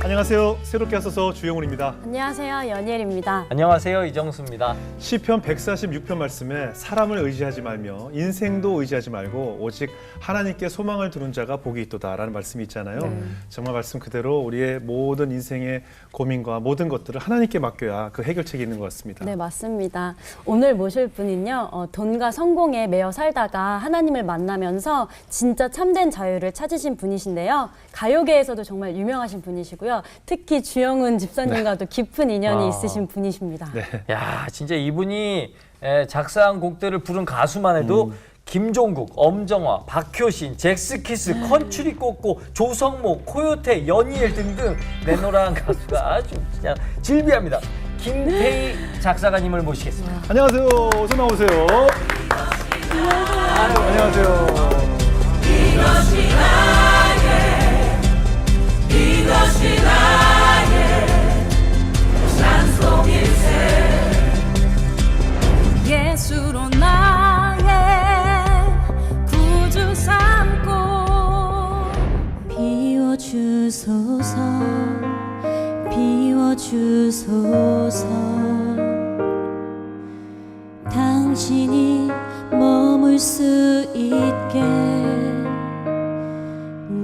안녕하세요. 새롭게 하소서 주영훈입니다. 안녕하세요. 연예일입니다. 안녕하세요. 이정수입니다. 시편 146편 말씀에 사람을 의지하지 말며 인생도 의지하지 말고 오직 하나님께 소망을 두는 자가 복이 있도다라는 말씀이 있잖아요. 정말 말씀 그대로 우리의 모든 인생의 고민과 모든 것들을 하나님께 맡겨야 그 해결책이 있는 것 같습니다. 네, 맞습니다. 오늘 모실 분은요. 돈과 성공에 매여 살다가 하나님을 만나면서 진짜 참된 자유를 찾으신 분이신데요. 가요계에서도 정말 유명하신 분이시고요. 특히 주영훈 집사님과도 깊은 인연이 있으신 분이십니다. 네. 야, 진짜 이분이 작사한 곡들을 부른 가수만 해도 김종국, 엄정화, 박효신, 잭스키스, 컨츄리 꼬꼬, 조성모, 코요태, 연희엘 등등 내노라한 가수가 아주 그냥 질비합니다. 김태희 작사가님을 모시겠습니다. 안녕하세요. 어서 나오세요. 안녕하세요. 이것이 나의 찬송일세 예수로 나의 구주 삼고 비워주소서 비워주소서 당신이 머물 수 있게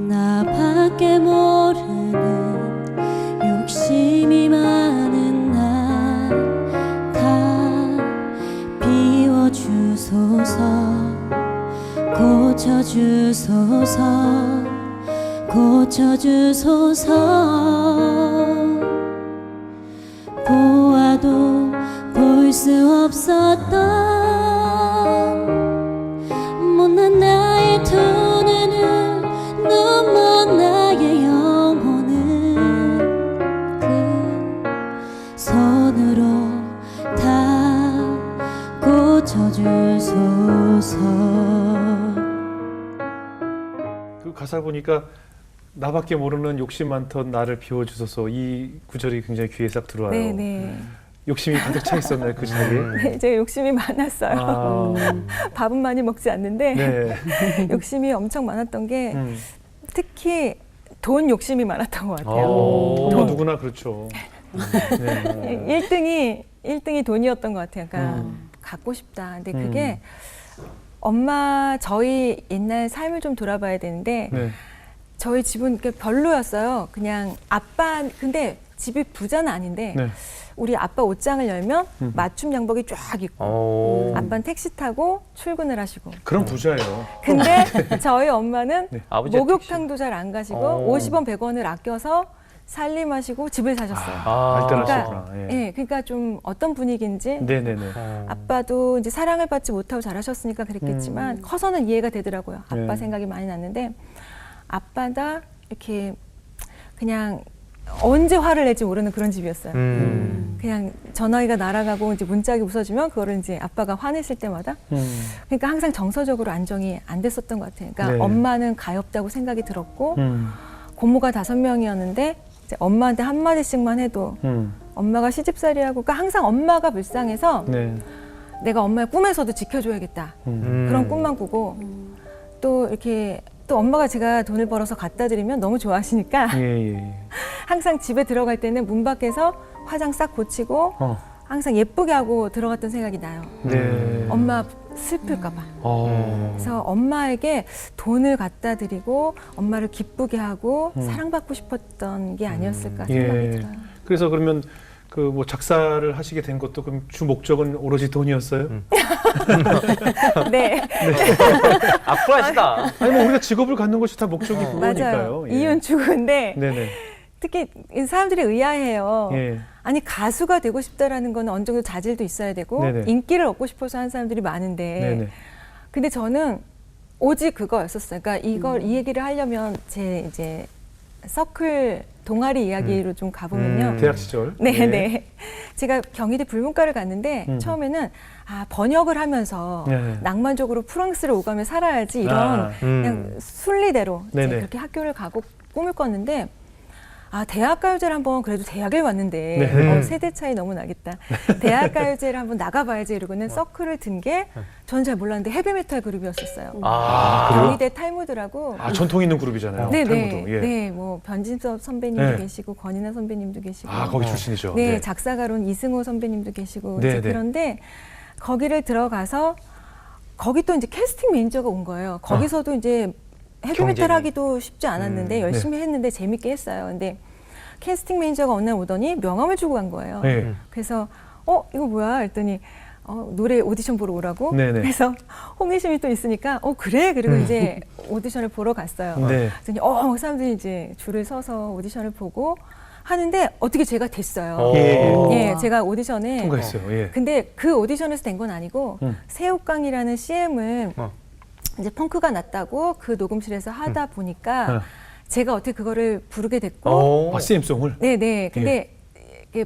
나밖에 모르는 욕심이 많은 나 다 비워주소서 고쳐주소서 고쳐주소서 보아도 볼 수 없었던 못난 나의 두 눈을 눈먼 나의 영혼을 그 손으로 다 고쳐주소서. 그 가사 보니까 나밖에 모르는 욕심 많던 나를 비워주소서, 이 구절이 굉장히 귀에 싹 들어와요. 네네. 욕심이 가득 차 있었나요, 그 자리에? 네, 제가 욕심이 많았어요. 밥은 많이 먹지 않는데 네. 욕심이 엄청 많았던 게 특히 돈 욕심이 많았던 것 같아요. 뭐 누구나 그렇죠. 네. 1등이 돈이었던 것 같아요. 그러니까 갖고 싶다. 근데 그게 저희 옛날 삶을 좀 돌아봐야 되는데 네. 저희 집은 별로였어요. 그냥 근데 집이 부자는 아닌데 네. 우리 아빠 옷장을 열면 맞춤 양복이 쫙 있고 아빠는 택시 타고 출근을 하시고 그런 부자예요. 근데 저희 엄마는 네. 목욕탕도 잘 안 가시고 50원 100원을 아껴서 살림하시고 집을 사셨어요. 알뜰하시구나. 예, 그러니까 좀 어떤 분위기인지 네네네. 아빠도 이제 사랑을 받지 못하고 자라셨으니까 그랬겠지만 커서는 이해가 되더라고요. 아빠 네. 생각이 많이 났는데 아빠가 이렇게 그냥 언제 화를 낼지 모르는 그런 집이었어요. 그냥 전화기가 날아가고 이제 문짝이 부서지면 그거를 이제 아빠가 화냈을 때마다 그러니까 항상 정서적으로 안정이 안 됐었던 것 같아요. 그러니까 네. 엄마는 가엾다고 생각이 들었고 고모가 5명이었는데 이제 엄마한테 한마디씩만 해도 엄마가 시집살이하고 그러니까 항상 엄마가 불쌍해서 네. 내가 엄마의 꿈에서도 지켜줘야겠다. 그런 꿈만 꾸고 또 이렇게 또 엄마가 제가 돈을 벌어서 갖다 드리면 너무 좋아하시니까 예. 항상 집에 들어갈 때는 문 밖에서 화장 싹 고치고 항상 예쁘게 하고 들어갔던 생각이 나요. 네. 엄마 슬플까 봐. 그래서 엄마에게 돈을 갖다 드리고 엄마를 기쁘게 하고 사랑받고 싶었던 게 아니었을까 생각이 들어요. 그래서 그러면 그 뭐 작사를 하시게 된 것도 그럼 주 목적은 오로지 돈이었어요? 네. 악플하시다. 아니 뭐 우리가 직업을 갖는 것이 다 목적이 그거니까요. 맞아요. 이윤 추구인데 네네. 특히 사람들이 의아해요. 예. 아니 가수가 되고 싶다라는 건 어느 정도 자질도 있어야 되고 네네. 인기를 얻고 싶어서 하는 사람들이 많은데 네네. 근데 저는 오직 그거였었어요. 그러니까 이 얘기를 하려면 제 이제 서클 동아리 이야기로 좀 가보면요. 대학 시절. 네네. 제가 경희대 불문과를 갔는데 처음에는 번역을 하면서 낭만적으로 프랑스를 오가며 살아야지 이런 그냥 순리대로 이제 네네. 그렇게 학교를 가고 꿈을 꿨는데 대학가요제를 한번 그래도 대학에 왔는데 네. 세대 차이 너무 나겠다. 대학가요제를 한번 나가봐야지 이러고는 서클을 든 게 저는 잘 몰랐는데 헤비메탈 그룹이었었어요. 경희대 탈무드라고. 전통 있는 그룹이잖아요. 탈무드. 예. 네, 뭐 변진섭 선배님도 네. 계시고 권인하 선배님도 계시고. 거기 출신이죠. 네, 작사가로는 이승호 선배님도 계시고. 네, 이제 네. 그런데 거기를 들어가서 거기 또 이제 캐스팅 매니저가 온 거예요. 거기서도 이제 헤비메탈 하기도 쉽지 않았는데 열심히 했는데 재밌게 했어요. 근데 캐스팅 매니저가 어느 날 오더니 명함을 주고 간 거예요. 네. 그래서 이거 뭐야? 했더니 노래 오디션 보러 오라고. 네네. 그래서 호기심이 또 있으니까 그래. 그리고 이제 오디션을 보러 갔어요. 네. 그랬더니 사람들이 이제 줄을 서서 오디션을 보고 하는데 어떻게 제가 됐어요. 예, 제가 오디션에 통과했어요. 예. 근데 그 오디션에서 된 건 아니고 새우깡이라는 CM을 이제 펑크가 났다고 그 녹음실에서 하다 보니까 제가 어떻게 그거를 부르게 됐고 CM송을? 네네. 근데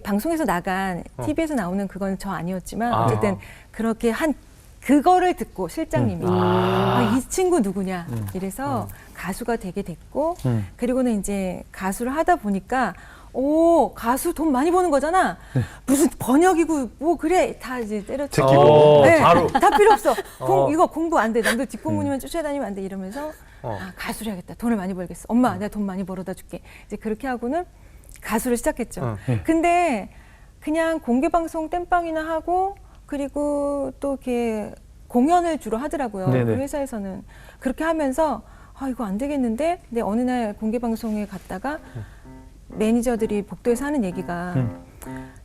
방송에서 나간 TV에서 나오는 그건 저 아니었지만 어쨌든 그렇게 한 그거를 듣고 실장님이 이 친구 누구냐 이래서 가수가 되게 됐고 그리고는 이제 가수를 하다 보니까 가수 돈 많이 버는 거잖아. 무슨 번역이고 뭐 그래 다 이제 때려치고 네, 바로. 다 필요 없어. 이거 공부 안 돼. 남들 뒷공무니만 쫓아다니면 안 돼. 이러면서 가수를 해야겠다. 돈을 많이 벌겠어. 엄마 내가 돈 많이 벌어다 줄게. 이제 그렇게 하고는 가수를 시작했죠. 근데 그냥 공개 방송 땜빵이나 하고 그리고 또 이렇게 공연을 주로 하더라고요. 네네. 그 회사에서는 그렇게 하면서 이거 안 되겠는데. 근데 어느 날 공개 방송에 갔다가 매니저들이 복도에서 하는 얘기가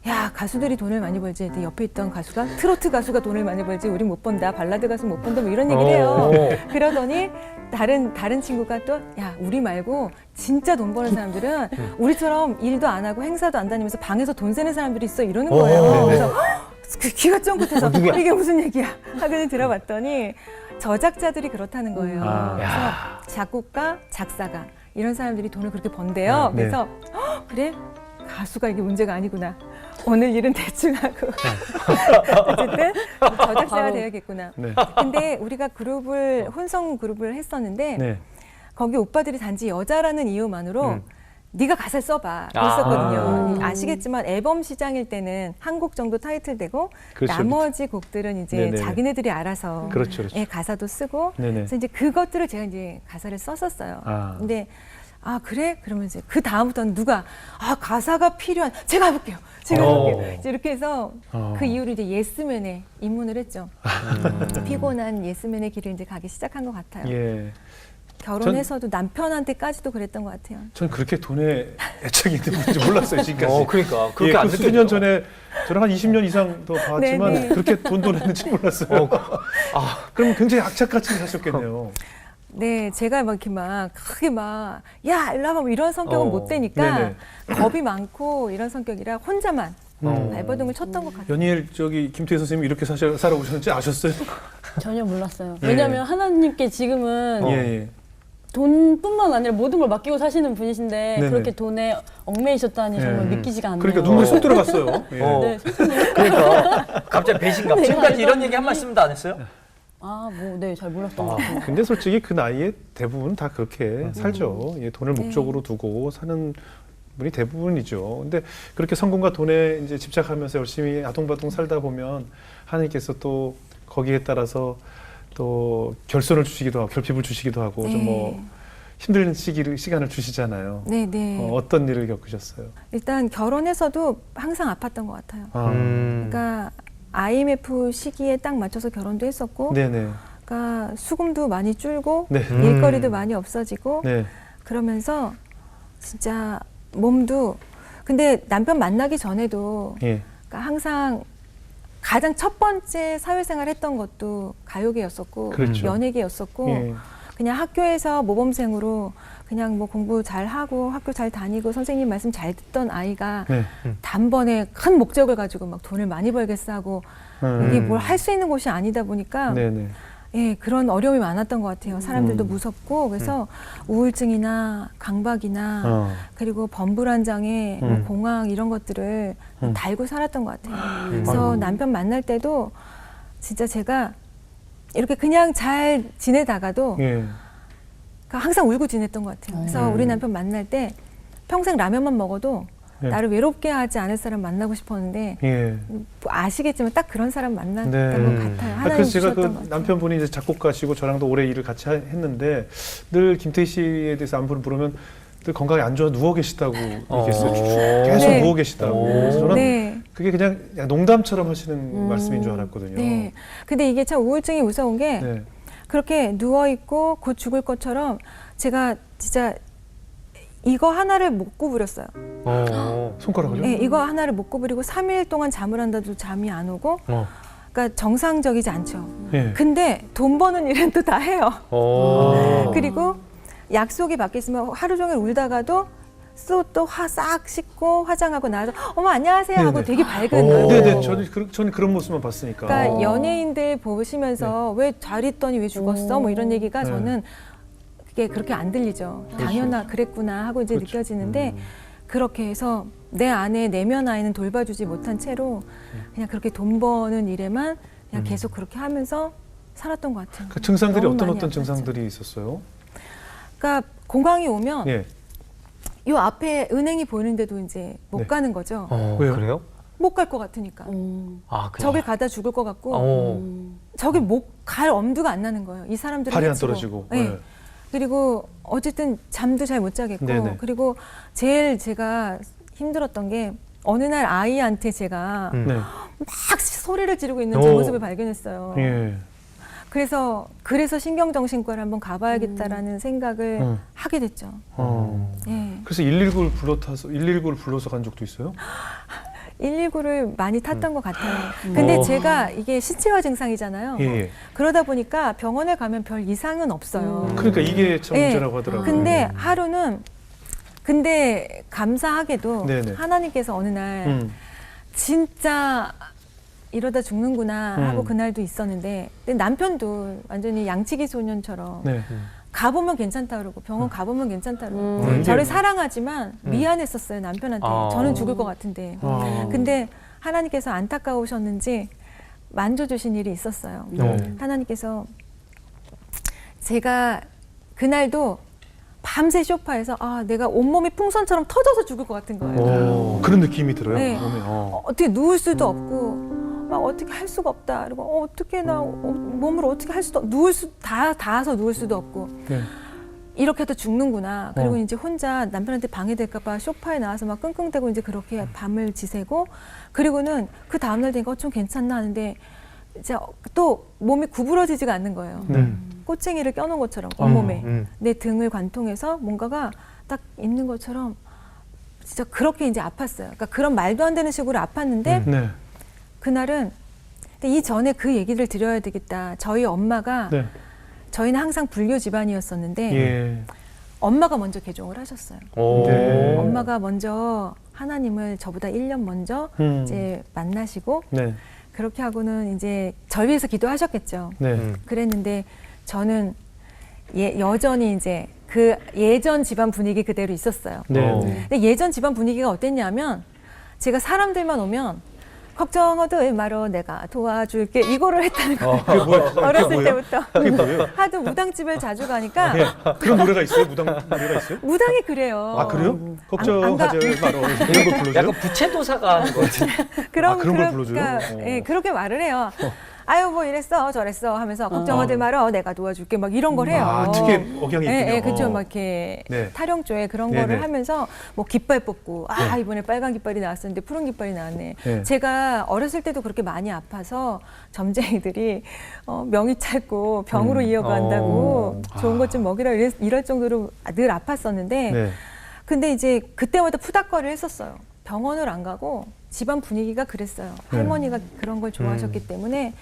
야 가수들이 돈을 많이 벌지. 근데 옆에 있던 가수가 트로트 가수가 돈을 많이 벌지 우린 못 번다. 발라드 가수 못 번다. 뭐 이런 얘기를 해요. 그러더니 다른 친구가 또 야 우리 말고 진짜 돈 버는 사람들은 우리처럼 일도 안 하고 행사도 안 다니면서 방에서 돈 세는 사람들이 있어 이러는 거예요. 그래서 그 귀가 쫑긋해서 이게 무슨 얘기야 하고는 들어봤더니 저작자들이 그렇다는 거예요. 그래서 작곡가, 작사가 이런 사람들이 돈을 그렇게 번대요. 그래서 그래? 가수가 이게 문제가 아니구나. 오늘 일은 대충 하고 어쨌든 저작자가 되어야겠구나. 근데 우리가 혼성 그룹을 했었는데 거기 오빠들이 단지 여자라는 이유만으로 네가 가사를 써봐 그랬었거든요. 아시겠지만 앨범 시장일 때는 한 곡 정도 타이틀되고 나머지 곡들은 이제 자기네들이 알아서 가사도 쓰고 그래서 이제 그것들을 제가 이제 가사를 썼었어요. 근데 그래? 그러면 이제 그 다음부터는 누가 가사가 필요한 제가 해볼게요. 이제 이렇게 해서 그 이후로 이제 예스맨에 입문을 했죠. 피곤한 예스맨의 길을 이제 가기 시작한 것 같아요. 예. 결혼해서도 남편한테까지도 그랬던 것 같아요. 전 그렇게 돈에 애착이 있는 분인지 몰랐어요, 지금까지. 그러니까 그렇게 안 수십 년 전에 저는 한 20년 이상 더 봤지만 네네. 그렇게 돈했는지 몰랐어요. 그럼 굉장히 악착같이 사셨겠네요. 네, 제가 막 이렇게 크게 야, 일로 와봐, 뭐 이런 성격은 못 되니까 겁이 많고 이런 성격이라 혼자만 발버둥을 쳤던 것 같아요. 연희엘 김태희 선생님이 이렇게 살아오셨는지 아셨어요? 전혀 몰랐어요. 왜냐하면 하나님께 지금은 예. 돈뿐만 아니라 모든 걸 맡기고 사시는 분이신데 네네. 그렇게 돈에 얽매이셨다니 정말 믿기지가 않네요. 그러니까 눈물이 쏙 들어갔어요. 예. 네, 그러니까 갑자기 배신감. 지금까지 이런 얘기 한 말씀도 안 했어요? 네, 잘 몰랐던 것 같아요. 근데 솔직히 그 나이에 대부분 다 그렇게 살죠. 돈을 목적으로 두고 사는 분이 대부분이죠. 근데 그렇게 성공과 돈에 이제 집착하면서 열심히 아동바동 살다 보면 하나님께서 또 거기에 따라서 또 결손을 주시기도 하고 결핍을 주시기도 하고 좀 뭐 힘든 시간을 주시잖아요. 네. 어떤 일을 겪으셨어요? 일단 결혼해서도 항상 아팠던 것 같아요. 그러니까 IMF 시기에 딱 맞춰서 결혼도 했었고, 네네. 그러니까 수금도 많이 줄고 네. 일거리도 많이 없어지고 네. 그러면서 진짜 몸도 근데 남편 만나기 전에도 예. 그러니까 항상 가장 첫 번째 사회생활 했던 것도 가요계였었고 그렇죠. 연예계였었고 예. 그냥 학교에서 모범생으로 그냥 뭐 공부 잘 하고 학교 잘 다니고 선생님 말씀 잘 듣던 아이가 단번에 큰 목적을 가지고 막 돈을 많이 벌겠어 하고 이게 뭘 할 수 있는 곳이 아니다 보니까 네네. 예, 그런 어려움이 많았던 것 같아요. 사람들도 무섭고 그래서 우울증이나 강박이나 그리고 범불안장애, 뭐 공황 이런 것들을 달고 살았던 것 같아요. 그래서 남편 만날 때도 진짜 제가 이렇게 그냥 잘 지내다가도 예. 항상 울고 지냈던 것 같아요. 그래서 우리 남편 만날 때 평생 라면만 먹어도 네. 나를 외롭게 하지 않을 사람 만나고 싶었는데 예. 뭐 아시겠지만 딱 그런 사람 만났던 네. 것 같아요. 하나님 그래서 제가 주셨던 것 그 같아요. 남편분이 이제 작곡가시고 저랑도 오래 일을 같이 했는데 늘 김태희 씨에 대해서 안부를 물으면 늘 건강이 안 좋아 누워 계시다고 얘기했어요. 계속 네. 누워 계시다고. 그래서 저는 네. 그게 그냥 농담처럼 하시는 말씀인 줄 알았거든요. 네. 근데 이게 참 우울증이 무서운 게 네. 그렇게 누워 있고 곧 죽을 것처럼 제가 진짜 이거 하나를 못 구부렸어요. 손가락을요? 네, 이거 하나를 못 구부리고 3일 동안 잠을 한다도 잠이 안 오고 그러니까 정상적이지 않죠. 예. 근데 돈 버는 일은 또 다 해요. 아. 그리고 약속이 밖에 있으면 하루 종일 울다가도 또 싹 씻고 화장하고 나와서 어머 안녕하세요 하고 네네. 되게 밝은 거예요. 네네. 저는 그런 모습만 봤으니까. 그러니까 연예인들 보시면서 왜 잘 있더니 왜 죽었어? 뭐 이런 얘기가 네. 저는 그게 그렇게 안 들리죠. 당연하 그랬구나 하고 이제 그렇죠. 느껴지는데 그렇게 해서 내 안에 내면 아이는 돌봐주지 못한 채로 그냥 그렇게 돈 버는 일에만 그냥 계속 그렇게 하면서 살았던 것 같아요. 그 증상들이 너무 어떤 많이 어떤 아팠죠. 증상들이 있었어요? 그러니까 공황이 오면 예. 요 앞에 은행이 보이는데도 이제 못 네. 가는 거죠. 왜요? 그래요? 못 갈 것 같으니까. 아, 그냥. 저길 가다 죽을 것 같고 저길 못 갈 엄두가 안 나는 거예요. 이 사람들을 발이 안 해치고. 떨어지고. 네. 네. 그리고 어쨌든 잠도 잘 못 자겠고 네네. 그리고 제일 제가 힘들었던 게 어느 날 아이한테 제가 네. 막 소리를 지르고 있는 제 모습을 발견했어요. 예. 그래서 신경정신과를 한번 가봐야겠다라는 생각을 하게 됐죠. 예. 그래서 119를 불러서 간 적도 있어요? 119를 많이 탔던 것 같아요. 근데 제가 이게 시체화 증상이잖아요. 예. 그러다 보니까 병원에 가면 별 이상은 없어요. 그러니까 이게 참 예. 문제라고 하더라고요. 근데 근데 감사하게도 네네. 하나님께서 어느 날 진짜 이러다 죽는구나 하고 그날도 있었는데 근데 남편도 완전히 양치기 소년처럼 네. 가보면 괜찮다 그러고 병원 가보면 괜찮다 그러고 네. 저를 사랑하지만 미안했었어요 남편한테. 저는 죽을 것 같은데 근데 하나님께서 안타까우셨는지 만져주신 일이 있었어요. 하나님께서 제가 그날도 밤새 소파에서 내가 온몸이 풍선처럼 터져서 죽을 것 같은 거예요. 그런 느낌이 들어요? 네. 몸에. 어떻게 누울 수도 없고 막 어떻게 할 수가 없다. 그리고 어떻게 나 몸을 어떻게 할 수도 닿아서 누울 수도 없고 네. 이렇게 해도 죽는구나. 그리고 이제 혼자 남편한테 방해될까봐 소파에 나와서 막 끙끙대고 이제 그렇게 밤을 지새고 그리고는 그 다음날 되니까 좀 괜찮나 하는데 이제 또 몸이 구부러지지가 않는 거예요. 꼬챙이를 껴놓은 것처럼 온몸에 내 등을 관통해서 뭔가가 딱 있는 것처럼 진짜 그렇게 이제 아팠어요. 그러니까 그런 말도 안 되는 식으로 아팠는데 네. 그날은 근데 이전에 그 얘기를 드려야 되겠다. 저희 엄마가 네. 저희는 항상 불교 집안이었었는데 예. 엄마가 먼저 개종을 하셨어요. 네. 엄마가 먼저 하나님을 저보다 1년 먼저 이제 만나시고 네. 그렇게 하고는 이제 절 위해서 기도하셨겠죠. 네. 그랬는데 저는 여전히 이제 그 예전 집안 분위기 그대로 있었어요. 네. 근데 예전 집안 분위기가 어땠냐면 제가 사람들만 오면 걱정하지 마라 내가 도와줄게 이거를 했다는 거예요. 그게 뭐야? 어렸을 때부터 그게 뭐예요? 하도 무당집을 자주 가니까 예. 그런 노래가 있어요? 무당 노래가 있어요? 무당이 그래요. 아 그래요? 걱정하지 마라 이런 걸 불러줘요? 약간 부채도사가 하는 거 같은. 그럼 그런 걸 그러니까, 불러줘요? 예, 그렇게 말을 해요. 아유 뭐 이랬어 저랬어 하면서 걱정하지 마라 내가 도와줄게 막 이런 걸 해요. 아 특히 억양이 있군요. 예, 그렇죠. 막 이렇게 네. 타령조에 그런 네네. 거를 하면서 뭐 깃발 뽑고 이번에 빨간 깃발이 나왔었는데 푸른 깃발이 나왔네. 네. 제가 어렸을 때도 그렇게 많이 아파서 점쟁이들이 명이 짧고 병으로 이어간다고 좋은 것 좀 먹이라 이럴 정도로 늘 아팠었는데 네. 근데 이제 그때마다 푸닥거리를 했었어요. 병원을 안 가고 집안 분위기가 그랬어요. 할머니가 그런 걸 좋아하셨기 때문에.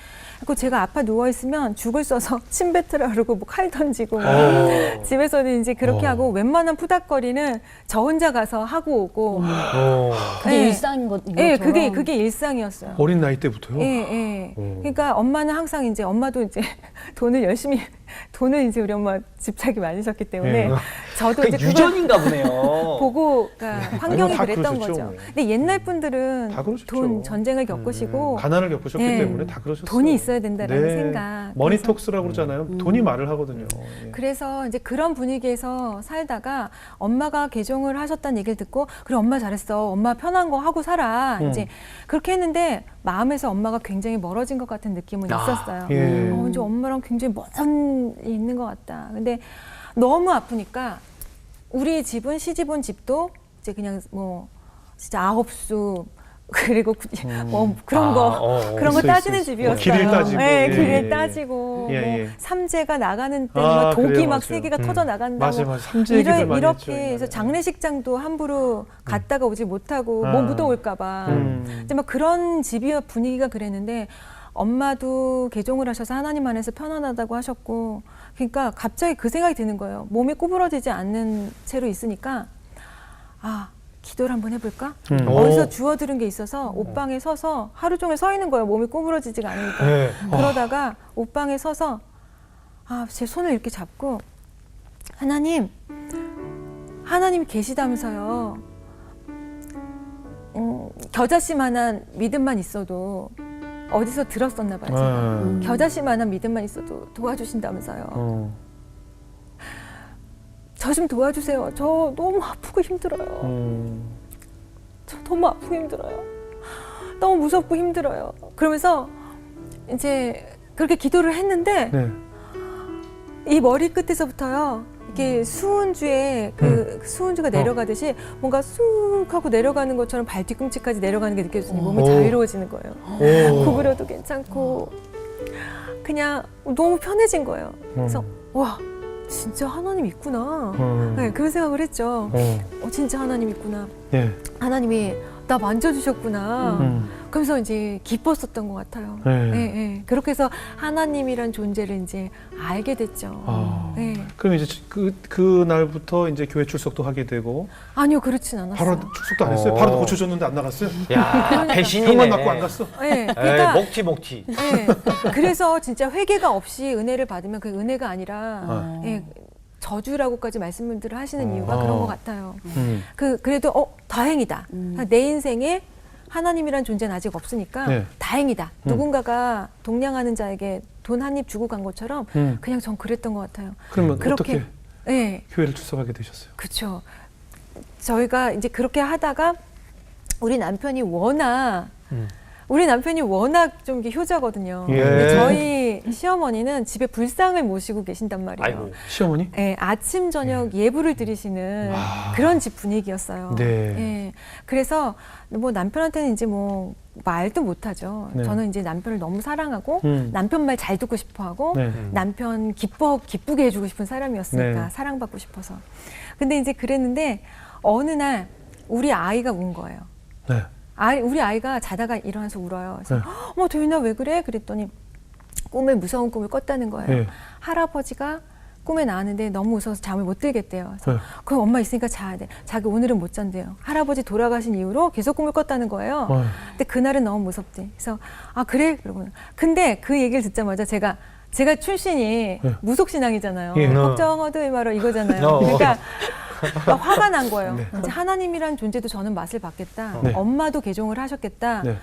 그 제가 아파 누워 있으면 죽을 써서 침 뱉으라 그러고 뭐 칼 던지고 집에서는 이제 그렇게 하고 웬만한 푸닥거리는 저 혼자 가서 하고 오고. 그게 예. 일상인 것. 예, 그게 일상이었어요. 어린 나이 때부터요? 예, 예. 그러니까 엄마는 항상 이제 엄마도 이제 돈을 이제 우리 엄마 집착이 많으셨기 때문에 예. 저도 이제 그걸 유전인가 보네요. 보고 그러니까 환경이 다 그랬던 그러셨죠. 거죠. 근데 옛날 분들은 어머니는 다 그러셨죠. 돈 전쟁을 겪으시고 가난을 겪으셨기 예, 때문에 다 그러셨어요. 돈이 있어야 된다라는 네. 생각. 머니톡스라고 그러잖아요. 돈이 말을 하거든요. 예. 그래서 이제 그런 분위기에서 살다가 엄마가 개종을 하셨다는 얘기를 듣고 그래 엄마 잘했어. 엄마 편한 거 하고 살아. 이제 그렇게 했는데 마음에서 엄마가 굉장히 멀어진 것 같은 느낌은 있었어요. 예. 이제 엄마랑 굉장히 먼 있는 것 같다. 근데 너무 아프니까 우리 집은 시집 온 집도 이제 그냥 뭐 진짜 아홉수 그리고 뭐 그런 그런 거 있어, 따지는 있어. 집이었어요. 길을 따지고. 네, 예, 길을 예. 따지고 예, 뭐 예. 삼재가 나가는 때 아, 막 독이 그래요, 막 맞아요. 세 개가 터져 나간다고. 맞아요, 맞아요. 삼재 얘기들 많이 했죠, 이렇게 해서 옛날에. 장례식장도 함부로 갔다가 오지 못하고 뭐 묻어올까봐. 이제 막 그런 집이야 분위기가 그랬는데 엄마도 개종을 하셔서 하나님 안에서 편안하다고 하셨고 그러니까 갑자기 그 생각이 드는 거예요. 몸이 구부러지지 않는 채로 있으니까 아 기도를 한번 해볼까? 어디서 주워 들은 게 있어서 옷방에 서서 하루 종일 서 있는 거예요. 몸이 구부러지지가 않으니까. 네. 그러다가 옷방에 서서 제 손을 이렇게 잡고 하나님 계시다면서요. 겨자씨만한 믿음만 있어도 어디서 들었었나 봐요. 제가. 겨자씨만한 믿음만 있어도 도와주신다면서요. 저 좀 도와주세요. 저 너무 아프고 힘들어요. 저 너무 아프고 힘들어요. 너무 무섭고 힘들어요. 그러면서 이제 그렇게 기도를 했는데 네. 이 머리 끝에서부터요. 이게 수은주에 수은주가 내려가듯이 뭔가 쑥 하고 내려가는 것처럼 발 뒤꿈치까지 내려가는 게 느껴지니 몸이 자유로워지는 거예요. 구부려도 괜찮고 그냥 너무 편해진 거예요. 그래서 와 진짜 하나님 있구나. 네, 그런 생각을 했죠. 진짜 하나님 있구나. 예. 하나님이 나 만져주셨구나. 그러면서 이제 기뻤었던 것 같아요. 네. 그렇게 해서 하나님이란 존재를 이제 알게 됐죠. 그럼 이제 그 날부터 이제 교회 출석도 하게 되고 아니요, 그렇진 않았어요. 바로 출석도 안 했어요? 바로 고쳐줬는데 안 나갔어요? 야, 배신이네. 병만 맞고 안 갔어? 네, 에이, 그러니까 먹튀. 그래서 진짜 회개가 없이 은혜를 받으면 그 은혜가 아니라 저주라고까지 말씀들을 하시는 이유가 그런 것 같아요. 그래도 다행이다. 내 인생에 하나님이란 존재는 아직 없으니까 네. 다행이다. 누군가가 동냥하는 자에게 돈 한 입 주고 간 것처럼 그냥 전 그랬던 것 같아요. 그러면 그렇게, 어떻게 네, 교회를 출석하게 되셨어요? 그렇죠. 저희가 이제 그렇게 하다가 우리 남편이 워낙 좀 이렇게 효자거든요. 예. 근데 저희 시어머니는 집에 불상을 모시고 계신단 말이에요. 아이고. 시어머니? 네, 아침 저녁 예불을 드리시는 그런 집 분위기였어요. 네. 네, 그래서 뭐 남편한테는 이제 뭐 말도 못하죠. 네. 저는 이제 남편을 너무 사랑하고 남편 말 잘 듣고 싶어하고 네. 남편 기쁘게 해주고 싶은 사람이었으니까 네. 사랑받고 싶어서. 근데 이제 그랬는데 어느 날 우리 아이가 운 거예요. 네. 우리 아이가 자다가 일어나서 울어요. 그래서 도윤아 왜 그래? 그랬더니 무서운 꿈을 꿨다는 거예요. 네. 할아버지가 꿈에 나왔는데 너무 무서워서 잠을 못 들겠대요. 그래서 그럼 엄마 있으니까 자야 돼. 자기 오늘은 못 잔대요. 할아버지 돌아가신 이후로 계속 꿈을 꿨다는 거예요. 근데 그날은 너무 무섭대. 그래서 그래? 그러고 근데 그 얘기를 듣자마자 제가 출신이 무속신앙이잖아요. 예. 걱정어도 말어 이거잖아요. 그러니까 막 화가 난 거예요. 이제 하나님이란 존재도 저는 맛을 봤겠다. 네. 엄마도 개종을 하셨겠다. 네.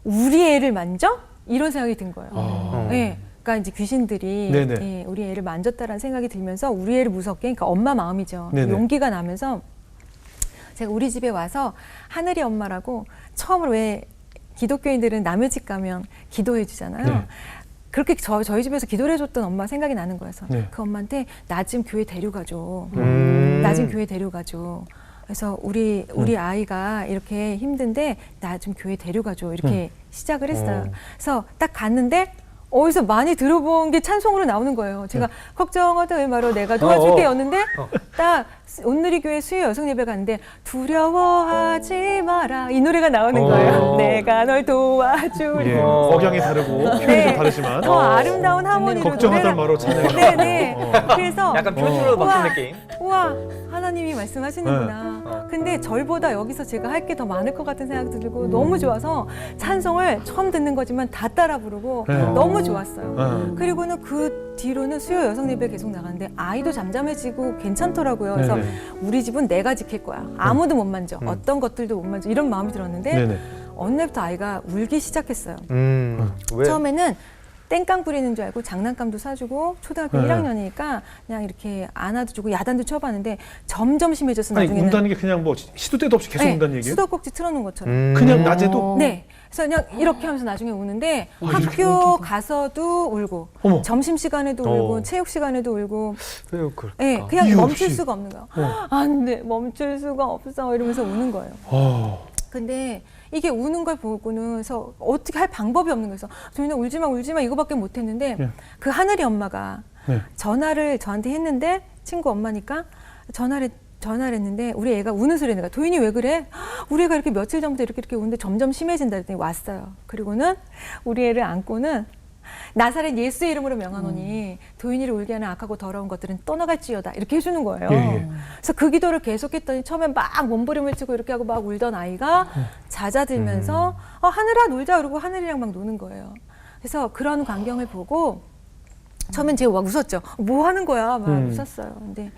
우리 애를 만져? 이런 생각이 든 거예요. 네. 그러니까 이제 귀신들이 네네. 우리 애를 만졌다라는 생각이 들면서 우리 애를 무섭게, 그러니까 엄마 마음이죠. 네네. 용기가 나면서 제가 우리 집에 와서 하늘이 엄마라고 처음으로 왜 기독교인들은 남의 집 가면 기도해 주잖아요. 네. 그렇게 저희 집에서 기도를 해줬던 엄마 생각이 나는 거여서 네. 그 엄마한테 나 좀 교회 데려가줘. 나 좀 교회 데려가줘. 그래서 우리 아이가 이렇게 힘든데 나 좀 교회 데려가줘. 이렇게 시작을 했어요. 그래서 딱 갔는데 어디서 많이 들어본 게 찬송으로 나오는 거예요. 제가 걱정하다 왜 말어 내가 도와줄게 였는데 딱 온누리 교회 수요 여성 예배 갔는데 두려워하지 마라 이 노래가 나오는 거예요. 내가 널 도와줄게. 예. 억양이 다르고 표현이 좀 다르지만 더 아름다운 하모니로 걱정하던 마로 찬양을 네네. 그래서 약간 표준으로 바뀌는 느낌. 우와 하나님이 말씀하시는구나. 근데 절보다 여기서 제가 할 게 더 많을 것 같은 생각이 들고 너무 좋아서 찬송을 처음 듣는 거지만 다 따라 부르고 너무 좋았어요. 그리고는 그 뒤로는 수요 여성 예배 계속 나가는데 아이도 잠잠해지고 괜찮더라고요. 그래서 네네. 우리 집은 내가 지킬 거야. 아무도 못 만져. 어떤 것들도 못 만져. 이런 마음이 들었는데 네네. 어느 날부터 아이가 울기 시작했어요. 왜? 처음에는 땡깡 부리는 줄 알고 장난감도 사주고 초등학교 네. 1학년이니까 그냥 이렇게 안아도 주고 야단도 쳐봤는데 점점 심해져서 아니 나중에는 운다는 게 그냥 뭐 시도 때도 없이 계속 네, 운다는 얘기예요? 수도꼭지 틀어놓은 것처럼. 그냥 낮에도? 네. 그래서 그냥 이렇게 하면서 나중에 우는데 이렇게 학교 가서도 울고 어머. 점심시간에도 울고 체육 시간에도 울고 왜요, 그럴까? 네, 그냥 이유 멈출 없이. 수가 없는 거예요. 안 돼, 멈출 수가 없어 이러면서 우는 거예요. 근데 이게 우는 걸 보고는 그래서 어떻게 할 방법이 없는 거예요. 그래서 저희는 울지 마 이거밖에 못 했는데 예. 그 하늘이 엄마가 네. 전화를 저한테 했는데 친구 엄마니까 전화를 했는데 우리 애가 우는 소리 내가 도윤이 왜 그래? 우리 애가 이렇게 며칠 전부터 이렇게 우는데 점점 심해진다 했더니 왔어요. 그리고는 우리 애를 안고는 나사렛 예수의 이름으로 명하노니 도윤이를 울게 하는 악하고 더러운 것들은 떠나갈지어다 이렇게 해주는 거예요. 예, 예. 그래서 그 기도를 계속했더니 처음엔 막 몸부림을 치고 이렇게 하고 막 울던 아이가 잦아들면서 하늘아 놀자 그러고 하늘이랑 막 노는 거예요. 그래서 그런 광경을 보고 처음엔 제가 막 웃었죠. 뭐 하는 거야? 막 웃었어요. 근데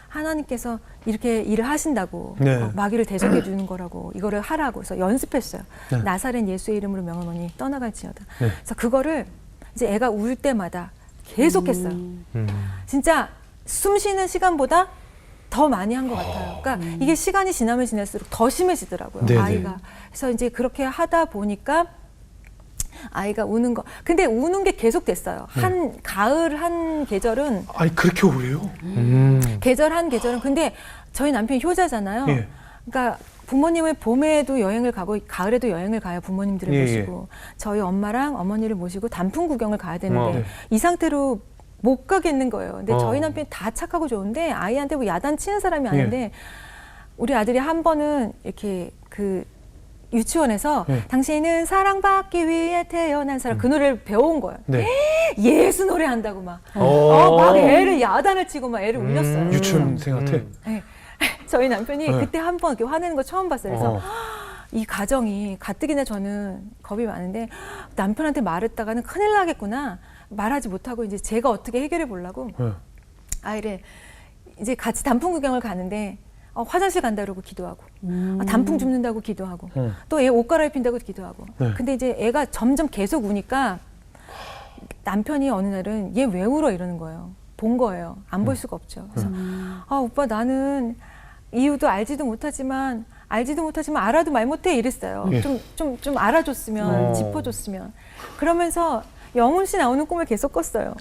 하나님께서 이렇게 일을 하신다고 네. 마귀를 대적해 주는 거라고 이거를 하라고 해서 연습했어요. 네. 나사렛 예수의 이름으로 명하노니 떠나갈지어다. 네. 그래서 그거를 이제 애가 울 때마다 계속했어요. 진짜 숨 쉬는 시간보다 더 많이 한 것 같아요. 그러니까 이게 시간이 지나면 지날수록 더 심해지더라고요. 네네. 아이가. 그래서 이제 그렇게 하다 보니까 아이가 우는 거. 근데 우는 게 계속 됐어요. 한 가을 한 계절은 아니 그렇게 오래요? 계절 한 계절은 근데 저희 남편이 효자잖아요. 예. 그러니까 부모님을 봄에도 여행을 가고 가을에도 여행을 가요. 부모님들을 예, 모시고 저희 엄마랑 어머니를 모시고 단풍 구경을 가야 되는데 네. 이 상태로 못 가겠는 거예요. 근데 어. 저희 남편이 다 착하고 좋은데 아이한테 뭐 야단 치는 사람이 아닌데 우리 아들이 한 번은 이렇게 그 유치원에서 네. 당신은 사랑받기 위해 태어난 사람 그 노래를 배워온 거예요. 네. 예수 노래 한다고 막. 어. 막 애를 야단을 치고 막 애를 울렸어요. 유치원생한테? 네. 저희 남편이 네. 그때 한 번 이렇게 화내는 거 처음 봤어요. 그래서 이 가정이 가뜩이나 저는 겁이 많은데 남편한테 말했다가는 큰일 나겠구나. 말하지 못하고 이제 제가 어떻게 해결해 보려고 네. 아이를 이제 같이 단풍 구경을 가는데 화장실 간다 그러고 기도하고 단풍 줍는다고 기도하고 또 애 옷 갈아입힌다고 기도하고 네. 근데 이제 애가 점점 계속 우니까 남편이 어느 날은 얘 왜 울어 이러는 거예요. 본 거예요. 안 볼 수가 없죠. 그래서 오빠 나는 이유도 알지도 못하지만 알아도 말 못해 이랬어요. 예. 좀 알아줬으면 짚어줬으면 그러면서 영훈 씨 나오는 꿈을 계속 꿨어요.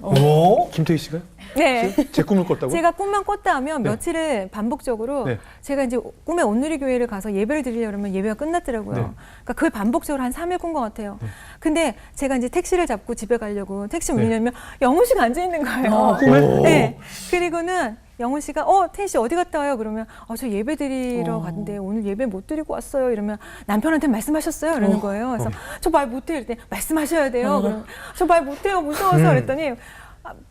김태희 씨가요? 네. 제 꿈을 꿨다고? 제가 꿈만 꿨다 하면 네. 며칠을 반복적으로 네. 제가 이제 꿈에 온누리 교회를 가서 예배를 드리려고 그러면 예배가 끝났더라고요. 네. 그러니까 그걸 반복적으로 한 3일 꾼 것 같아요. 근데 제가 이제 택시를 잡고 집에 가려고 택시 문을 네. 열면 영훈 씨가 앉아 있는 거예요. 네. 그리고는 영훈 씨가 태희 씨 어디 갔다 와요? 그러면 저 예배 드리러 갔는데 오늘 예배 못 드리고 왔어요. 이러면 남편한테 말씀하셨어요? 이러는 거예요. 그래서 저 말 못해요. 이랬더니 말씀하셔야 돼요. 그러면 저 말 못해요. 무서워서 그랬더니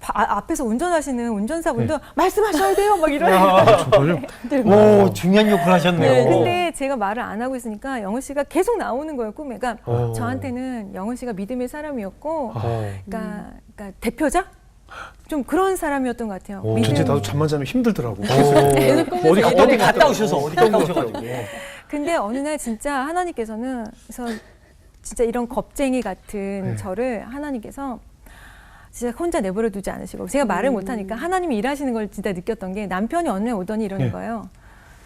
앞에서 운전하시는 운전사분도 말씀하셔야 돼요. 막 이러니까. 정말요? 오, 중요한 욕을 하셨네요. 네, 근데 제가 말을 안 하고 있으니까 영훈 씨가 계속 나오는 거예요, 꿈에. 그러니까 저한테는 영훈 씨가 믿음의 사람이었고, 그러니까 대표자? 좀 그런 사람이었던 것 같아요. 진짜 나도 잠만 자면 힘들더라고. 어디 갔다 오셔서 어디 갔다 오셔가지고. 근데 어느 날 진짜 하나님께서는 그래서 진짜 이런 겁쟁이 같은 저를 하나님께서 진짜 혼자 내버려 두지 않으시고 제가 말을 못하니까 하나님이 일하시는 걸 진짜 느꼈던 게 남편이 어느 날 오더니 이러는 거예요.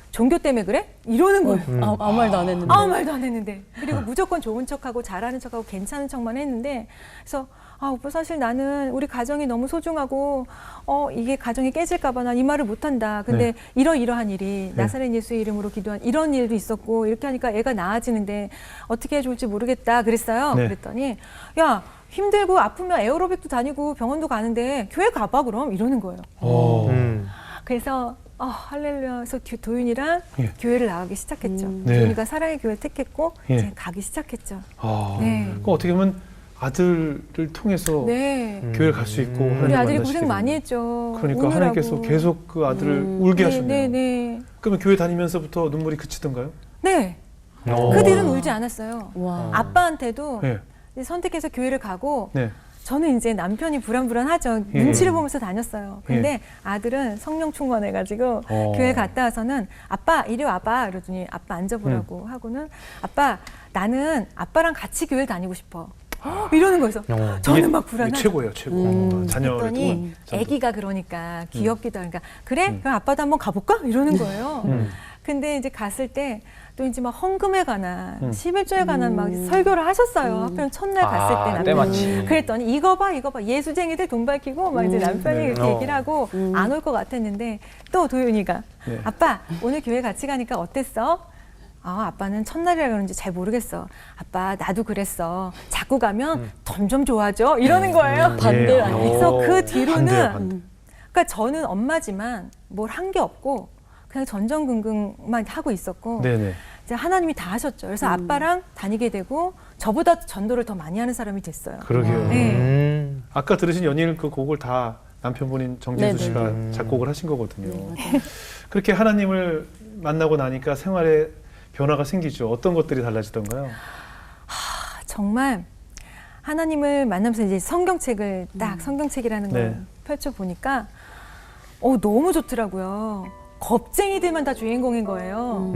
종교 때문에 그래? 이러는 거예요. 아무 말도 안 했는데. 아무 말도 안 했는데. 그리고 무조건 좋은 척하고 잘하는 척하고 괜찮은 척만 했는데 그래서 오빠 사실 나는 우리 가정이 너무 소중하고 이게 가정이 깨질까 봐 난 이 말을 못 한다. 근데 이러이러한 일이 나사렛 예수의 이름으로 기도한 이런 일도 있었고 이렇게 하니까 애가 나아지는데 어떻게 해야 좋을지 모르겠다 그랬어요. 네. 그랬더니 야 힘들고 아프면 에어로빅도 다니고 병원도 가는데 교회 가봐 그럼 이러는 거예요. 그래서 할렐루야. 그래서 도윤이랑 교회를 나가기 시작했죠. 네. 도윤이가 사랑의 교회를 택했고 이제 가기 시작했죠. 네. 그러니까 어떻게 보면 아들을 통해서 네. 교회를 갈 수 있고 하나님을 우리 아들이 만나시게 고생 되는 많이 했죠. 그러니까 우느라고. 하나님께서 계속 그 아들을 울게 하셨네요. 네. 그러면 교회 다니면서부터 눈물이 그치던가요? 네. 그 뒤로는 울지 않았어요. 와. 아빠한테도 네. 이제 선택해서 교회를 가고 네. 저는 이제 남편이 불안불안하죠. 예. 눈치를 보면서 다녔어요. 근데 아들은 성령 충만해가지고 교회 갔다 와서는 아빠 이리 와봐 이러더니 아빠 앉아보라고 하고는 아빠 나는 아빠랑 같이 교회 다니고 싶어. 이러는 거였어. 저는 막 이게 불안하죠. 최고예요, 최고. 자녀를 그랬더니 또 아기가 그러니까 귀엽기도 하니까 그래? 그럼 아빠도 한번 가볼까? 이러는 거예요. 근데 이제 갔을 때 또 이제 막 헌금에 관한 11조에 관한 막 설교를 하셨어요. 하필 첫날 갔을 때 남편이. 때마침. 그랬더니 이거 봐 예수쟁이들 돈 밝히고 막 이제 남편이 네. 이렇게 얘기를 하고 안 올 것 같았는데 또 도윤이가 네. 아빠 오늘 교회 같이 가니까 어땠어? 아빠는 첫날이라 그런지 잘 모르겠어. 아빠 나도 그랬어. 자꾸 가면 점점 좋아져. 이러는 거예요. 반대를 예. 안 그래서 그 반대예요, 뒤로는 반대. 그러니까 저는 엄마지만 뭘 한 게 없고 그냥 전전긍긍만 하고 있었고 네네. 이제 하나님이 다 하셨죠. 그래서 아빠랑 다니게 되고 저보다 전도를 더 많이 하는 사람이 됐어요. 그러게요. 네. 아까 들으신 연일 그 곡을 다 남편분인 정진수 네네. 씨가 작곡을 하신 거거든요. 그렇게 하나님을 만나고 나니까 생활에 변화가 생기죠. 어떤 것들이 달라지던가요? 정말 하나님을 만나면서 이제 성경책을 딱 성경책이라는 걸 네. 펼쳐 보니까 너무 좋더라고요. 겁쟁이들만 다 주인공인 거예요.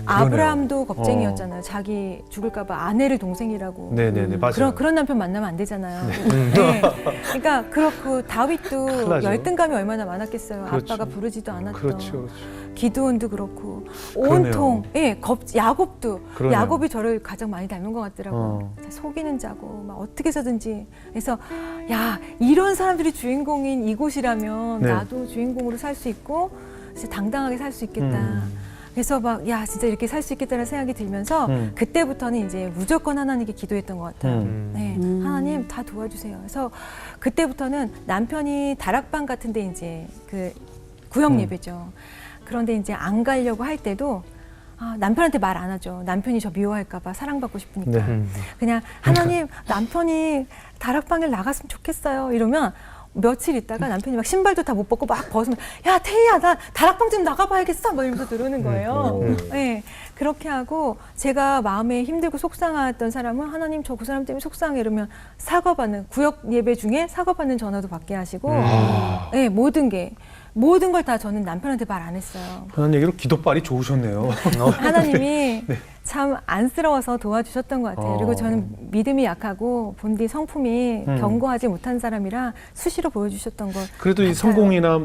아브라함도 겁쟁이였잖아요. 자기 죽을까봐 아내를 동생이라고. 네네네, 맞아요. 그런 남편 만나면 안 되잖아요. 네. 그러니까 그렇고 다윗도 큰일 나죠. 열등감이 얼마나 많았겠어요. 그렇죠. 아빠가 부르지도 않았던. 그렇죠. 기드온도 그렇고 그러네요. 온통 야곱도 그러네요. 야곱이 저를 가장 많이 닮은 것 같더라고요. 속이는 자고 막 어떻게 해서든지 그래서 야 이런 사람들이 주인공인 이곳이라면 네. 나도 주인공으로 살 수 있고 진짜 당당하게 살 수 있겠다. 그래서 막 야 진짜 이렇게 살 수 있겠다는 생각이 들면서 그때부터는 이제 무조건 하나님께 기도했던 것 같아요. 네, 하나님 다 도와주세요. 그래서 그때부터는 남편이 다락방 같은데 이제 그 구역 예배죠. 그런데 이제 안 가려고 할 때도 남편한테 말 안 하죠. 남편이 저 미워할까봐 사랑받고 싶으니까. 네. 그냥 하나님 남편이 다락방에 나갔으면 좋겠어요. 이러면 며칠 있다가 남편이 막 신발도 다 못 벗고 막 벗으면 야 태희야 나 다락방 좀 나가봐야겠어 막 이러면서 들어오는 거예요. 네, 그렇게 하고 제가 마음에 힘들고 속상했던 사람은 하나님 저 그 사람 때문에 속상해 이러면 사과받는 구역 예배 중에 사과받는 전화도 받게 하시고 네, 모든 걸 다 저는 남편한테 말 안 했어요. 편한 얘기로 기도빨이 좋으셨네요. 하나님이 참 안쓰러워서 도와주셨던 것 같아요. 그리고 저는 믿음이 약하고 본디 성품이 견고하지 못한 사람이라 수시로 보여주셨던 것 그래도 이 같아요. 성공이나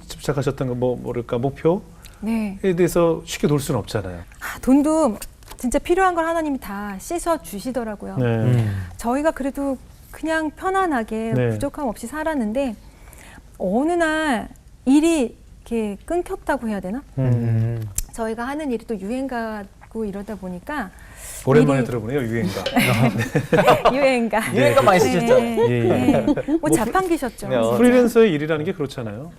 집착하셨던 거 뭐랄까 목표에 네. 대해서 쉽게 놓을 수는 없잖아요. 돈도 진짜 필요한 걸 하나님이 다 씻어 주시더라고요. 네. 저희가 그래도 그냥 편안하게 네. 부족함 없이 살았는데 어느 날 일이 이렇게 끊겼다고 해야 되나? 저희가 하는 일이 또 유행가고 이러다 보니까 오랜만에 일이- 들어보네요, 유행가. 유행가. 유행가 많이 쓰셨죠? 예. 뭐 자판기셨죠. 네, 프리랜서의 일이라는 게 그렇잖아요.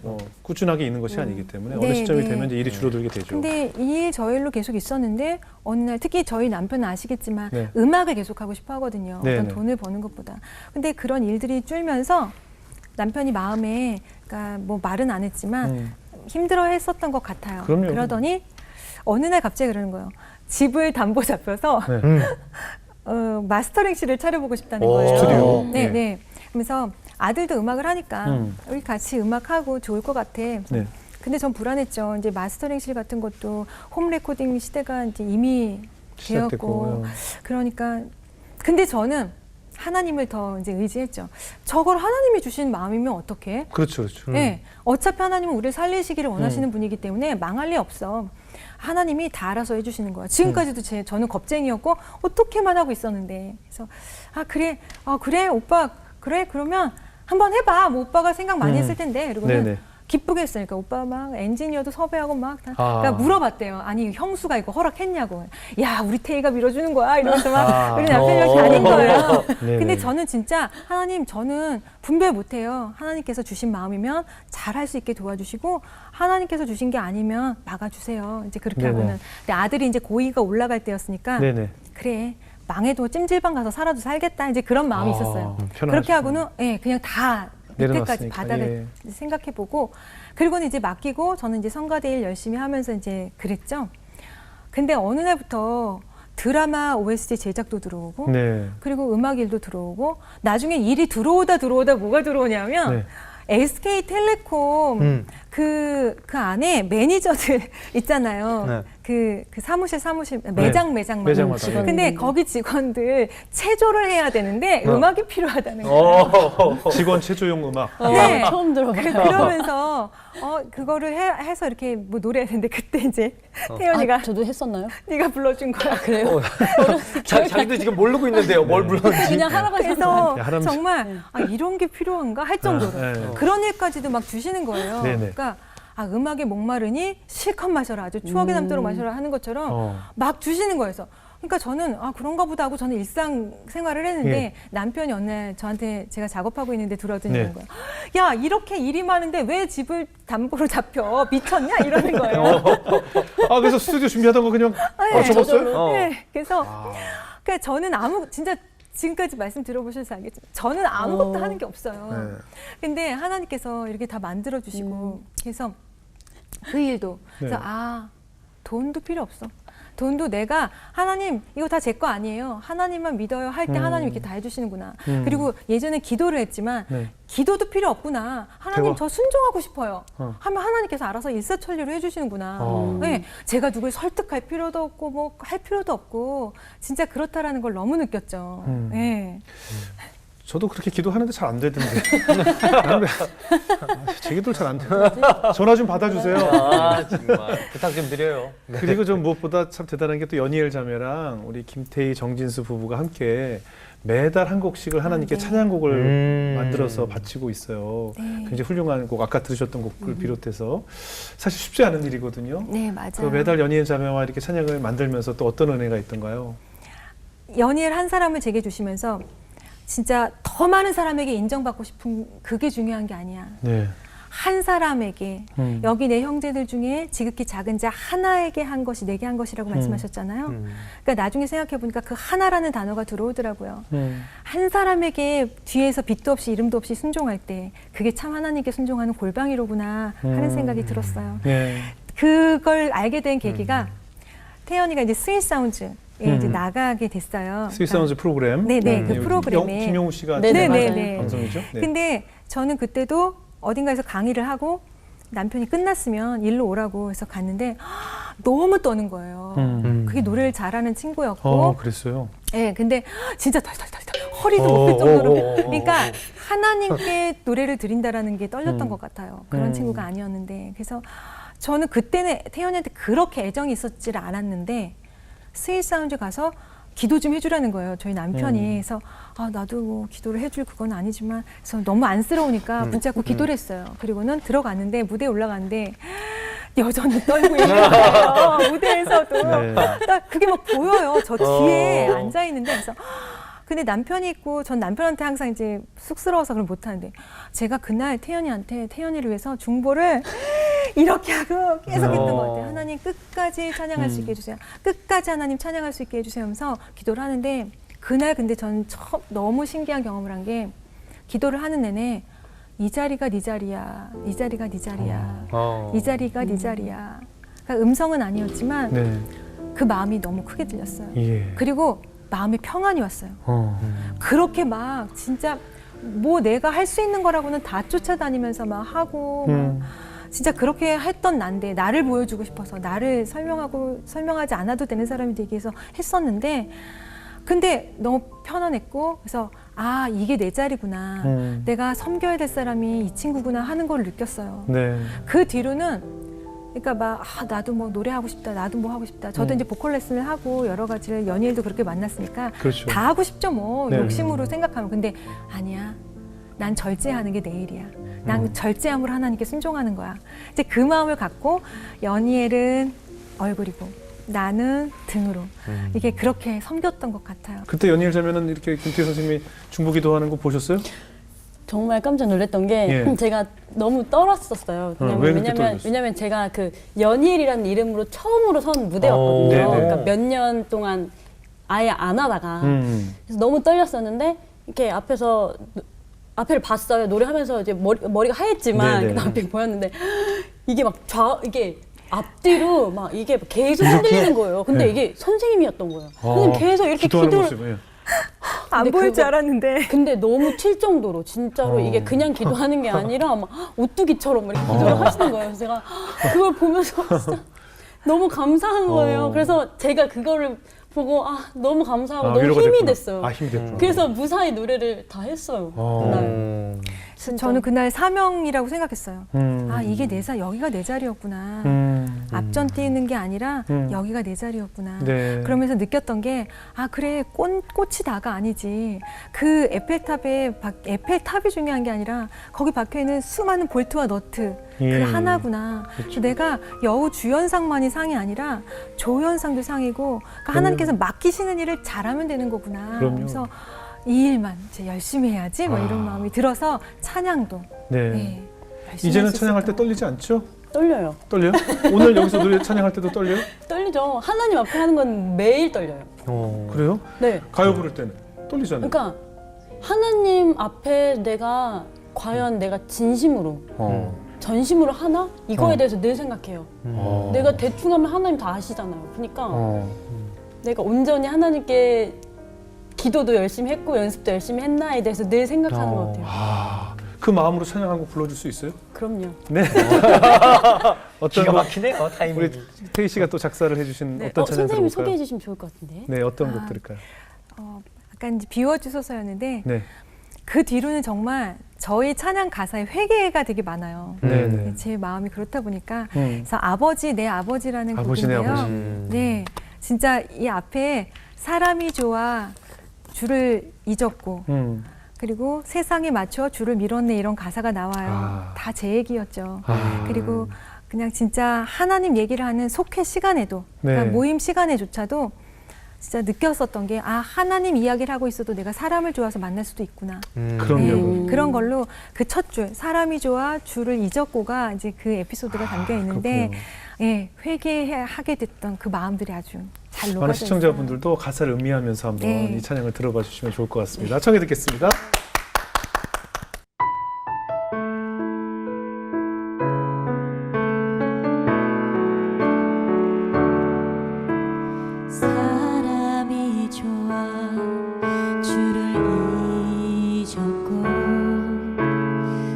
꾸준하게 있는 것이 아니기 때문에 어느 네, 시점이 네. 되면 이제 일이 줄어들게 되죠. 근데 이 일 저 일로 계속 있었는데 어느 날 특히 저희 남편은 아시겠지만 네. 음악을 계속 하고 싶어 하거든요. 네, 어떤 네. 돈을 버는 것보다. 근데 그런 일들이 줄면서 남편이 마음에 그러니까 뭐 말은 안 했지만 힘들어 했었던 것 같아요. 그럼요. 그러더니 어느 날 갑자기 그러는 거예요. 집을 담보 잡혀서 네. 마스터링실을 차려보고 싶다는 오, 거예요. 스튜디오. 네, 네. 네. 그러면서 아들도 음악을 하니까 우리 같이 음악하고 좋을 것 같아. 네. 근데 전 불안했죠. 이제 마스터링실 같은 것도 홈 레코딩 시대가 이제 이미 되었고 시작됐고. 그러니까 근데 저는 하나님을 더 이제 의지했죠. 저걸 하나님이 주신 마음이면 어떡해? 그렇죠, 그렇죠. 네, 어차피 하나님은 우리를 살리시기를 원하시는 분이기 때문에 망할 리 없어. 하나님이 다 알아서 해주시는 거야. 지금까지도 저는 겁쟁이였고 어떻게만 하고 있었는데 그래서 그래 오빠 그래 그러면 한번 해봐. 뭐 오빠가 생각 많이 했을 텐데 그리고는 네네. 기쁘게 했으니까 오빠 막 엔지니어도 섭외하고 막 다 아. 그러니까 물어봤대요. 아니 형수가 이거 허락했냐고. 야 우리 태희가 밀어주는 거야 이러면서 막 우리 남편이 이렇게 아닌 거예요. 네네. 근데 저는 진짜 하나님 저는 분별 못해요. 하나님께서 주신 마음이면 잘할 수 있게 도와주시고 하나님께서 주신 게 아니면 막아주세요. 이제 그렇게 네네. 하고는 근데 아들이 이제 고2가 올라갈 때였으니까 네네. 그래 망해도 찜질방 가서 살아도 살겠다 이제 그런 마음이 있었어요. 편안하시구나. 그렇게 하고는 그냥 다 밑에까지 내려놨으니까, 바닥을 생각해보고 그리고는 이제 맡기고 저는 이제 성가대 일 열심히 하면서 이제 그랬죠. 근데 어느 날부터 드라마 OST 제작도 들어오고 네. 그리고 음악 일도 들어오고 나중에 일이 들어오다 뭐가 들어오냐면 네. SK텔레콤 그 안에 매니저들 있잖아요. 네. 그 사무실 매장 매장마다. 직원. 근데 거기 직원들 체조를 해야 되는데 음악이 필요하다는 거예요. 어. 직원 체조용 음악. 네. 처음 들어봐요. 그러면서 그거를 해서 이렇게 뭐 노래해야 되는데 그때 이제 태연이가 아, 저도 했었나요? 네가 불러준 거야. 그래요? 자기도 지금 모르고 있는데요. 뭘 불렀는지. 그냥 하라고 그래서 했었나요? 야, 할아버지. 정말 이런 게 필요한가 할 정도로 네. 그런 일까지도 막 주시는 거예요. 네네. 그러니까 음악에 목마르니 실컷 마셔라, 아주 추억이 남도록 마셔라 하는 것처럼 막 주시는 거예요. 그러니까 저는 그런가 보다 하고 저는 일상 생활을 했는데 예. 남편이 어느 날 저한테 제가 작업하고 있는데 들어드는 네. 거예요. 야, 이렇게 일이 많은데 왜 집을 담보로 잡혀? 미쳤냐? 이러는 거예요. 그래서 스튜디오 준비하던 거 그냥 네, 접었어요? 네, 그래서 그러니까 저는 진짜 지금까지 말씀 들어보셔서 알겠지만 저는 아무것도 하는 게 없어요. 네. 근데 하나님께서 이렇게 다 만들어 주시고 그래서 그 일도 네. 그래서 돈도 필요 없어. 돈도 내가 하나님 이거 다 제 거 아니에요. 하나님만 믿어요 할 때 하나님 이렇게 다 해주시는구나. 그리고 예전에 기도를 했지만 네. 기도도 필요 없구나. 하나님 대박. 저 순종하고 싶어요. 하면 하나님께서 알아서 일사천리로 해주시는구나. 네, 제가 누굴 설득할 필요도 없고 뭐 할 필요도 없고 진짜 그렇다라는 걸 너무 느꼈죠. 네. 저도 그렇게 기도하는데 잘 안 되던데. 제 기도 잘 안 돼요. 전화 좀 받아주세요. 정말 부탁 좀 드려요. 그리고 좀 무엇보다 참 대단한 게 또 연희엘 자매랑 우리 김태희, 정진수 부부가 함께 매달 한 곡씩을 하나님께 찬양곡을 만들어서 바치고 있어요. 네. 굉장히 훌륭한 곡, 아까 들으셨던 곡을 비롯해서 사실 쉽지 않은 일이거든요. 네, 맞아요. 그 매달 연희엘 자매와 이렇게 찬양을 만들면서 또 어떤 은혜가 있던가요? 연희엘 한 사람을 제게 주시면서 진짜 더 많은 사람에게 인정받고 싶은 그게 중요한 게 아니야. 네. 한 사람에게 여기 내 형제들 중에 지극히 작은 자 하나에게 한 것이 내게 한 것이라고 말씀하셨잖아요. 그러니까 나중에 생각해 보니까 그 하나라는 단어가 들어오더라고요. 한 사람에게 뒤에서 빛도 없이 이름도 없이 순종할 때 그게 참 하나님께 순종하는 골방이로구나 하는 생각이 들었어요. 네. 그걸 알게 된 계기가 태연이가 이제 스윗 사운즈 이제 나가게 됐어요. 스윗 사운즈 프로그램. 네네, 그 프로그램에. 김용우 씨가 네네네. 진행하는 방송이죠. 네. 근데 저는 그때도 어딘가에서 강의를 하고 남편이 끝났으면 일로 오라고 해서 갔는데 너무 떠는 거예요. 그게 노래를 잘하는 친구였고. 그랬어요. 네, 근데 진짜 덜덜덜 허리도 못 펼 정도로. 그러니까 하나님께 노래를 드린다라는 게 떨렸던 것 같아요. 그런 친구가 아니었는데. 그래서 저는 그때는 태연이한테 그렇게 애정이 있었지를 않았는데 스윗 사운드 가서 기도 좀 해주라는 거예요. 저희 남편이. 그래서 나도 뭐 기도를 해줄 그건 아니지만 그래서 너무 안쓰러우니까 붙잡고 기도를 했어요. 그리고는 들어갔는데 무대에 올라갔는데 여전히 떨고 있는 거예요. 무대에서도. 네. 그게 막 보여요. 저 뒤에 앉아 있는데 그래서 근데 남편이 있고 전 남편한테 항상 이제 쑥스러워서 그걸 못하는데 제가 그날 태연이를 위해서 중보를 이렇게 하고 계속 했던 것 같아요. 하나님 끝까지 찬양할 수 있게 해주세요. 끝까지 하나님 찬양할 수 있게 해주세요 하면서 기도를 하는데 그날 근데 저는 너무 신기한 경험을 한 게 기도를 하는 내내 이 자리가 네 자리야. 이 자리가 네 자리야. 이 자리가 네 자리야. 그러니까 음성은 아니었지만 네. 그 마음이 너무 크게 들렸어요. 예. 그리고 마음에 평안이 왔어요. 그렇게 막 진짜 뭐 내가 할 수 있는 거라고는 다 쫓아다니면서 막 하고 막 진짜 그렇게 했던 난데 나를 보여주고 싶어서 나를 설명하지 않아도 되는 사람이 되기 위해서 했었는데 근데 너무 편안했고 그래서 이게 내 자리구나. 내가 섬겨야 될 사람이 이 친구구나 하는 걸 느꼈어요. 네. 그 뒤로는 그러니까 막 나도 뭐 노래하고 싶다. 나도 뭐 하고 싶다. 저도 이제 보컬 레슨을 하고 여러 가지를 연예인도 그렇게 만났으니까 그렇죠. 다 하고 싶죠 뭐. 네. 욕심으로 생각하면. 근데 아니야. 난 절제하는 게 내 일이야. 난 절제함으로 하나님께 순종하는 거야. 이제 그 마음을 갖고 연희엘은 얼굴이고 나는 등으로 이게 그렇게 섬겼던 것 같아요. 그때 연희엘 자매는 이렇게 김태희 선생님이 중보기도 하는 거 보셨어요? 정말 깜짝 놀랐던 게 예. 제가 너무 떨었었어요. 왜 그렇게 떨렸어요? 왜냐면 제가 그 연희엘이라는 이름으로 처음으로 선 무대였거든요. 네네. 그러니까 몇 년 동안 아예 안 하다가 그래서 너무 떨렸었는데 이렇게 앞에를 봤어요. 노래하면서 이제 머리가 하얘지만 네네. 그 앞에 보였는데 이게 막 이게 앞뒤로 막 이게 계속 흔들리는 거예요. 근데 이게 선생님이었던 거예요. 선생님 계속 이렇게 기도하는 기도를 모습. 예. 안 근데 보일 줄 그거- 알았는데. 근데 너무 튈 정도로 진짜로 이게 그냥 기도하는 게 아니라 막 오뚜기처럼 이렇게 기도를 하시는 거예요. 그래서 제가 그걸 보면서 진짜 너무 감사한 거예요. 그래서 제가 그거를 보고 너무 감사하고 너무 위로가 힘이 됐구나. 됐어요. 힘이 됐구나. 그래서 무사히 노래를 다 했어요. 그날. 진짜. 저는 그날 사명이라고 생각했어요. 음. 이게 여기가 내 자리였구나. 앞전 뛰는 게 아니라 여기가 내 자리였구나. 네. 그러면서 느꼈던 게 그래 꽃이 다가 아니지. 그 에펠탑이 중요한 게 아니라 거기 박혀 있는 수많은 볼트와 너트 그 하나구나. 그래서 내가 여우 주연상만이 상이 아니라 조연상도 상이고 그러니까 하나님께서 맡기시는 일을 잘하면 되는 거구나. 그럼요. 그래서 이 일만 이제 열심히 해야지 뭐 이런 마음이 들어서 찬양도 네. 열심히 이제는 할수 찬양할 때 있었던 떨리지 않죠? 떨려요. 떨려요? 오늘 여기서 노래 찬양할 때도 떨려요? 떨리죠. 하나님 앞에 하는 건 매일 떨려요. 그래요? 네. 가요 부를 때는 떨리잖아요. 그러니까 하나님 앞에 내가 과연 내가 진심으로 전심으로 하나? 이거에 대해서 늘 생각해요. 내가 대충 하면 하나님 다 아시잖아요. 그러니까 내가 온전히 하나님께 기도도 열심히 했고 연습도 열심히 했나에 대해서 늘 생각하는 것 같아요. 그 마음으로 찬양 한 곡 불러줄 수 있어요? 그럼요. 네. 어떤 기가 곡? 막히네요, 타이밍이. 우리 태희 씨가 또 작사를 해주신 네. 어떤 찬양 선생님이 들어볼까요? 소개해 주시면 좋을 것 같은데. 네, 어떤 곡 들을까요? 약간 이제 비워주소서였는데 네, 그 뒤로는 정말 저희 찬양 가사에 회개가 되게 많아요. 네, 네. 제 마음이 그렇다 보니까 음. 그래서 내 아버지라는 아버지네, 곡인데요. 아버지. 네, 진짜 이 앞에 사람이 좋아 주를 잊었고 그리고 세상에 맞춰 주를 밀었네 이런 가사가 나와요. 다 제 얘기였죠. 그리고 그냥 진짜 하나님 얘기를 하는 속회 시간에도 네. 그러니까 모임 시간에조차도 진짜 느꼈었던 게 하나님 이야기를 하고 있어도 내가 사람을 좋아서 만날 수도 있구나. 그럼요. 그런 걸로 그 첫 줄 사람이 좋아 주를 잊었고가 이제 그 에피소드가 담겨 있는데 회개하게 됐던 그 마음들이 아주 잘 녹아져 많은 있어요. 시청자분들도 가사를 음미하면서 한번 네. 이 찬양을 들어봐 주시면 좋을 것 같습니다. 청해 듣겠습니다. 사람이 좋아 주를 잊었고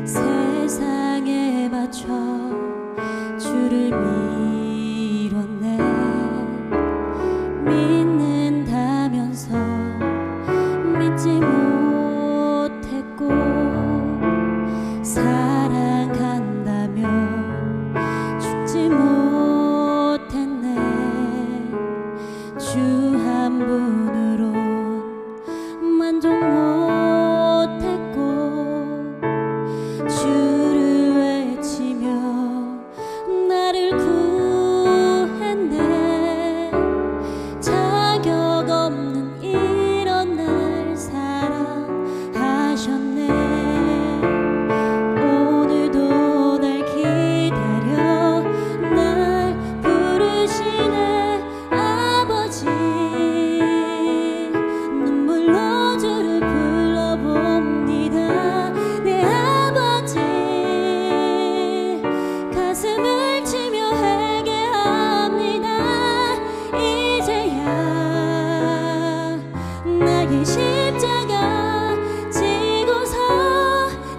세상에 맞춰 주를 밀었네 믿는다면서 믿지 못했고 사랑한다며 죽지 못했네 주 한 분으론 만족 못했고 주를 외치며 나를 구했네 자격 없는 이런 날 사랑하셨네 오늘도 날 기다려 날 부르시네 아버지 눈물로 주를 불러봅니다 내 아버지 가슴을 치며 회개합니다 이제야 나의 십자가 지고서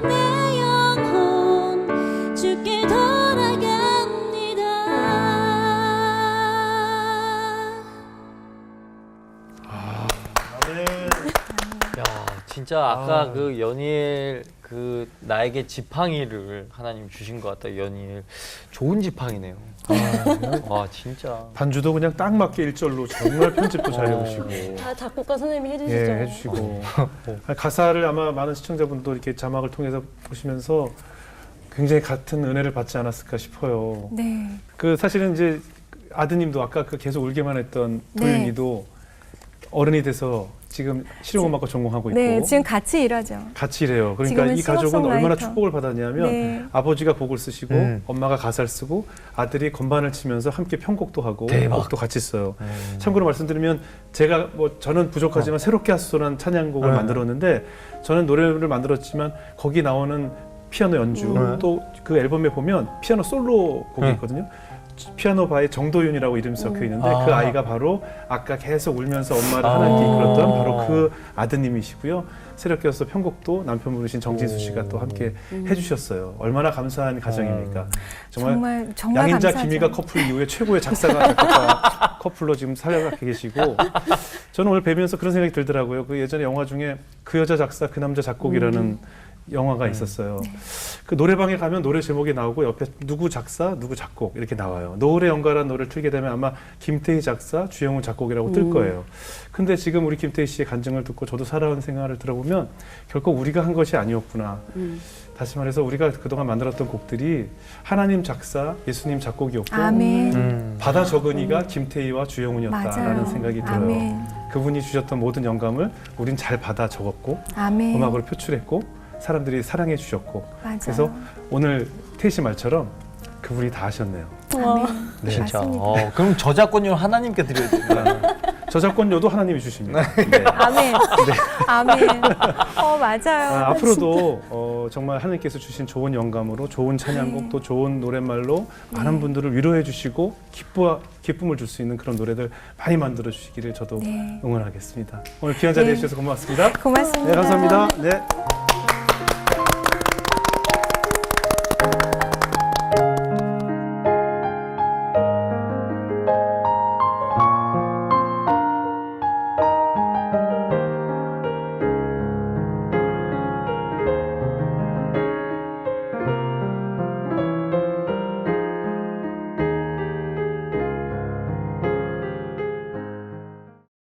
내 영혼 주께 돌아갑니다 야, 진짜 아까 그 연희엘 그 나에게 지팡이를 하나님 주신 것 같다. 연희엘 좋은 지팡이네요. 와, 진짜. 반주도 그냥 딱 맞게 일절로 정말 편집도 잘 해오시고 다 작곡가 선생님이 해주시죠. 예, 해주시고 가사를 아마 많은 시청자분도 이렇게 자막을 통해서 보시면서 굉장히 같은 은혜를 받지 않았을까 싶어요. 네. 그 사실은 이제 아드님도 아까 그 계속 울기만 했던 네. 도윤이도 어른이 돼서 지금 실용음악과 전공하고 있고 네, 지금 같이 일하죠. 같이 일해요. 그러니까 지금은 이 가족은 얼마나 싱어송라이터. 축복을 받았냐면 네. 아버지가 곡을 쓰시고 엄마가 가사를 쓰고 아들이 건반을 치면서 함께 편곡도 하고 대박. 곡도 같이 써요. 참고로 말씀드리면 제가 저는 부족하지만 새롭게 하소서라는 찬양곡을 만들었는데 저는 노래를 만들었지만 거기 나오는 피아노 연주 또 그 앨범에 보면 피아노 솔로 곡이 있거든요. 피아노 바에 정도윤이라고 이름이 적혀 있는데 아. 그 아이가 바로 아까 계속 울면서 엄마를 하나님께 이끌었던 바로 그 아드님이시고요. 새롭게 편곡도 남편 부르신 정진수 씨가 또 함께 해주셨어요. 얼마나 감사한 가정입니까? 정말 양인자 감사하죠. 김희가 커플 이후에 최고의 작사가 작곡가 커플로 지금 살아가고 계시고 저는 오늘 뵈면서 그런 생각이 들더라고요. 그 예전에 영화 중에 그 여자 작사 그 남자 작곡이라는 영화가 있었어요. 그 노래방에 가면 노래 제목이 나오고 옆에 누구 작사, 누구 작곡 이렇게 나와요. 노을에 연가라는 노래를 틀게 되면 아마 김태희 작사, 주영훈 작곡이라고 뜰 거예요. 근데 지금 우리 김태희 씨의 간증을 듣고 저도 살아온 생활을 들어보면 결코 우리가 한 것이 아니었구나. 다시 말해서 우리가 그동안 만들었던 곡들이 하나님 작사, 예수님 작곡이었고 아멘. 받아 적은이가 김태희와 주영훈이었다라는 맞아요. 생각이 들어요. 아멘. 그분이 주셨던 모든 영감을 우린 잘 받아 적었고 아멘. 음악으로 표출했고 사람들이 사랑해 주셨고 맞아요. 그래서 오늘 태희 씨 말처럼 그분이 다 하셨네요. 아멘. 네. 진짜. 맞습니다. 그럼 저작권료 하나님께 드려야 돼요. 저작권료도 하나님이 주십니다. 네. 아멘. 아멘. 맞아요. 앞으로도 정말 하나님께서 주신 좋은 영감으로 좋은 찬양곡 또 좋은 노랫말로 많은 분들을 위로해 주시고 기쁨을 줄 수 있는 그런 노래들 많이 만들어 주시기를 저도 네. 응원하겠습니다. 오늘 귀한 자리해 주셔서 고맙습니다. 고맙습니다. 네, 감사합니다. 네.